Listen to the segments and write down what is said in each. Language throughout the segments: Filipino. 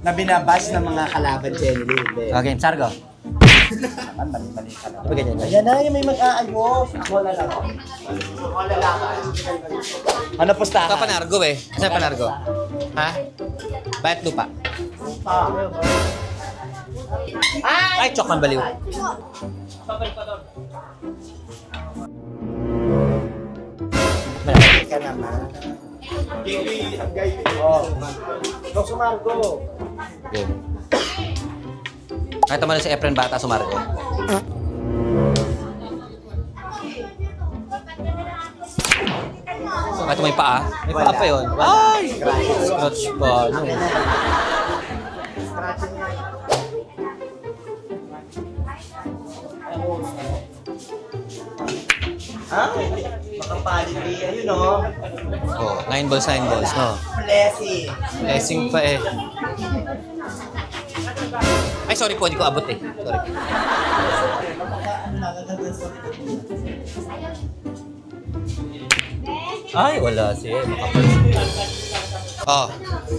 Na binabash ng mga kalaban Jenny Lee. Okay, Sargo. Mali ka na. Diba ganyan? Ayan na, yung may mag-aayos. Ako na lang. Wala lang. Ano pustahan? Ito Panargo eh. Kasi Panargo. Ha? Bayat lupa. Ay, chok man baliw. Mali ka naman. Oh. Dok Sumargo. Okay. Kahit naman si Efren Bata Sumargo. Kahit may paa. May paa pa yun. Ay! Scratch pa. No. Ha? Makapalit eh. Ayun o. Oh, 9 balls, no? Blessing. Blessing pa eh. Ay, sorry po, hindi ko abot eh. Sorry. Ay, wala siya. Oh,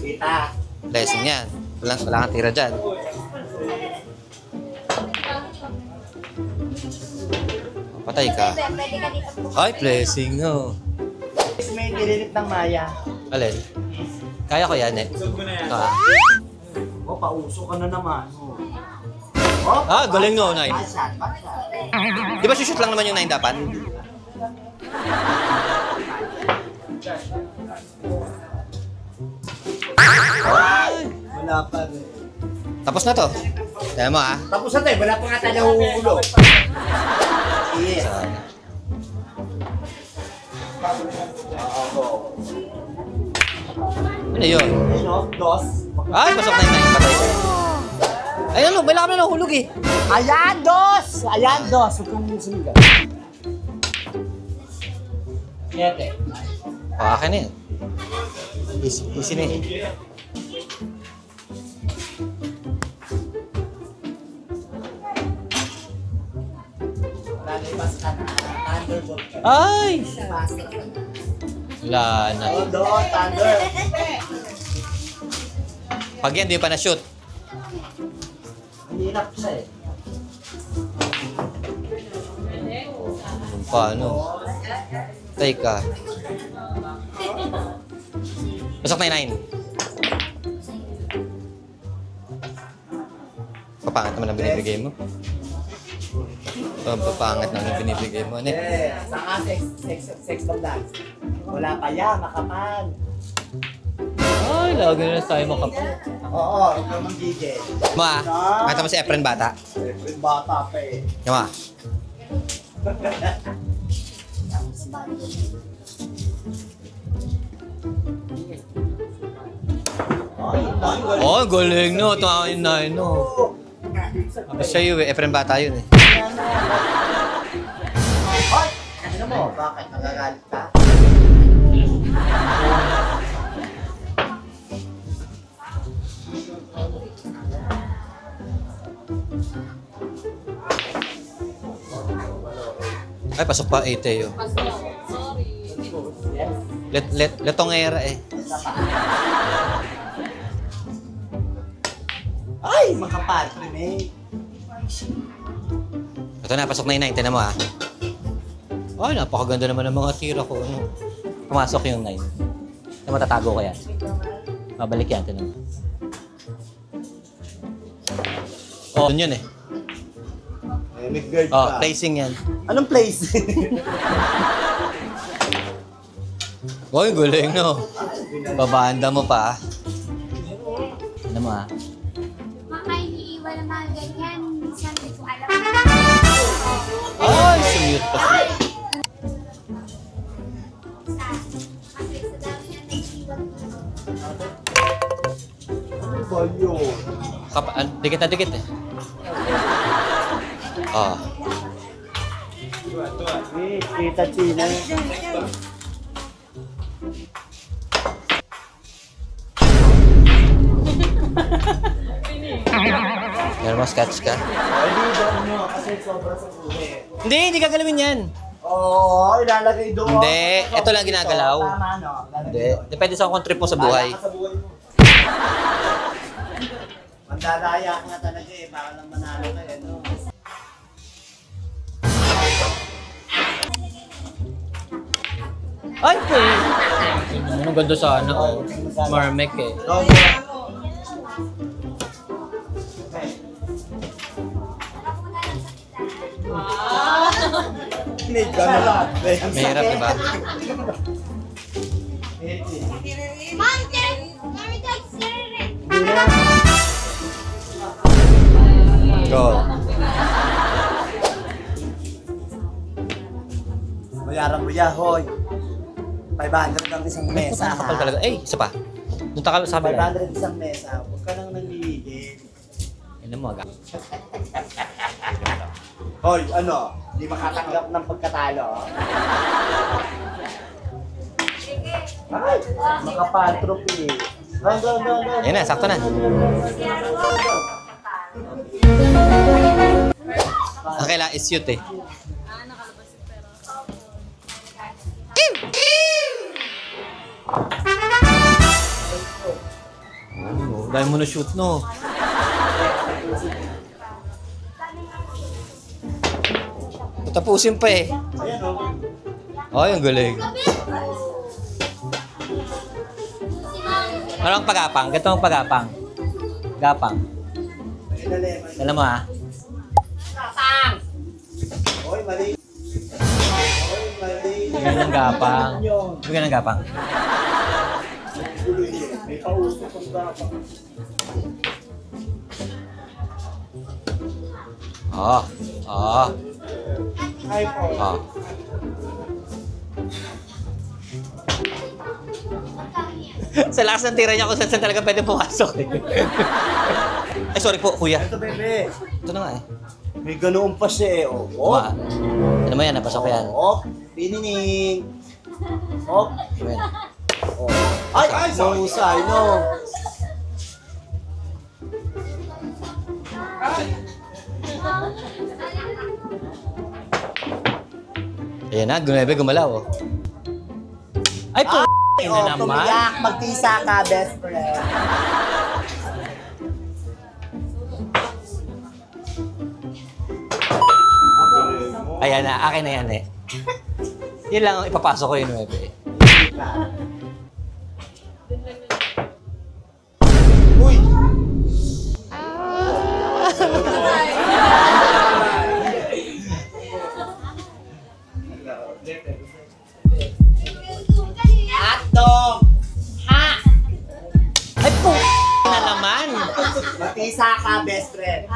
Kita. blessing yan. Wala kang tira dyan. Patay ka. Ay, blessing, no. May nililit ng Maya. Alin? Kaya ko yan eh. Ito ah. Oh, pauso ka na naman. Oh. Ah, galing no, 9. Backshot. Di ba shoot lang naman yung 9 dapat? Ay! Wala pa rin. Tapos na to. Kaya mo ah. Tapos na tayo, wala pa nga tayo nahuhulog. Yes. Ano yun? Ayun o, dos. Ay, pasok na yung 9. Patay. Ay, ano? May lakam na nahulog eh. Ayan, dos! Ayan, dos. Huwag kang sumigaw. Siyete. Oh, akin na yun. Easy na eh. Wala na yung paska na. Thunderbolt. Ay! Paska. Wala na. Oh, do, thunder. Pag yan, di pa na-shoot. Mahirap siya eh. Kung paano? Tay ka. Pasok na yung 9. Papangit naman ang binibigay mo. Papangit naman ang binibigay mo. Ano? Saka sex of dance. Wala pa yan, makapal. Ay, lagi na tayo makapal. Oo, ikaw mag-gigil. Ma, kata mo si Efren Bata. Yung bata pa eh. Yung ma. Oh, galing no. Ito yung 9 no. Siya yun eh. Efren Bata yun eh. Hoy! Ano mo? Bakit? Nagagalit ka? Ay, pasok pa 8 eh yun. Letongera eh. Ay! Makapal, primate. Ito na, pasok na yung 9. Tinan mo ah. Ay, napakaganda naman ng mga tira ko. Ano? Pumasok yung 9. Na matatago ko yan. Mabalik yan, tinan mo. Oh, yun eh. Midguard Oh, placing yan. Anong place? Uy, guling no. Babanda mo pa. Ano mo ah? Mga iniiwan ng mga ganyan. Minsan hindi ko alam. Ay, sumute pa siya. Kasi sa dami niya naiiwan ko. Ano ba yun? Dikit na dikit eh. Oh. Kita China. Meron mo sketch ka? Hindi daw nyo kasi sobra sa buhay. Hindi gagalawin yan. Oo, ilalagay doon. Hindi, ito lang ginagalaw. Tama, no? Hindi, depende sa kung trip mo sa buhay. Bahala ka sa buhay mo. Mandadaya ka nga talaga eh, para lang manalo ka eh, no? Ay, po! Ang ganda sana, oh. Marmek eh. May gano'n. Mahirap, diba? Mountain! Maritas, sir! Go. Bayaran mo yan, hoy. 500 ang isang mesa, ha? Kapal talaga. Eh, isa pa. Punta ka sa kabila. 500 isang mesa. Huwag ka nang nanliligid. Ano mo, aga? Hoy, ano? Hindi makatanggap ng pagkatalo. Ay, makapantropy. Go. Ayun na, sakto na. Okay lang, is shoot eh. Dahil mo na shoot, no? Tapusin pa eh. Ayan, oh. Ay, ang galing. Ano ang pagapang? Ganito ang pagapang. Gapang. Alam mo ha? Hoy, mali. Hoy, mali. Bigyan ng gapang. Bigyan ng gapang. May kausap ang gapang. Oo. Ay po. Oo. Sa lakas ng tira niya kung saan talaga pwede pumasok eh. Ay, sorry po, kuya. Ito, bebe. Ito na nga eh. May ganoon pa siya eh. Oh. Ano mo yan? Napasok ko yan. Oh. Pinining. Oh. Ayan. Oh. Ay, mahusay, no. Ayan na, gumalaw oh. Ay, po! Ay, na naman. tumiyak. Magtisa ka, best friend. Ayan na, akin na yan eh. Yun lang ang ipapasok ko yung 9 eh. Uy! Hotdog! Ha! Ay, po! Na naman! Magtisa ka, best friend.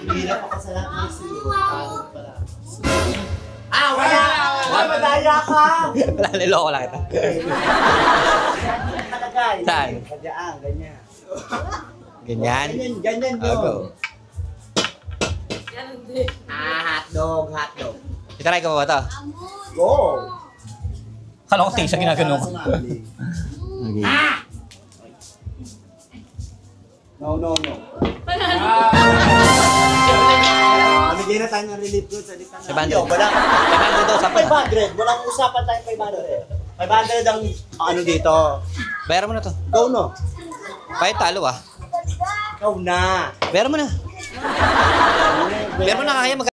Hirap ako sa lahat ng siguro. Wala! Wala, madaya ka! Wala, niloko lang kita. Nakalagay. Saan? Kadyaan, ganyan. Ganyan? Ganyan Ah, go. Hotdog. Itry ko ba ito? Go! Kala ko taste sa ginagano ko. No. Namigay na tayo ng relief goods. Sa dito na. 500. Wala. 500 daw, sapat na. 500. Walang usapan tayo 500. 500 ang ano dito. Bayaran mo na to. Go no. Kahit talo ah. Ikaw na. Bayaran mo na. Bayaran mo na, kaya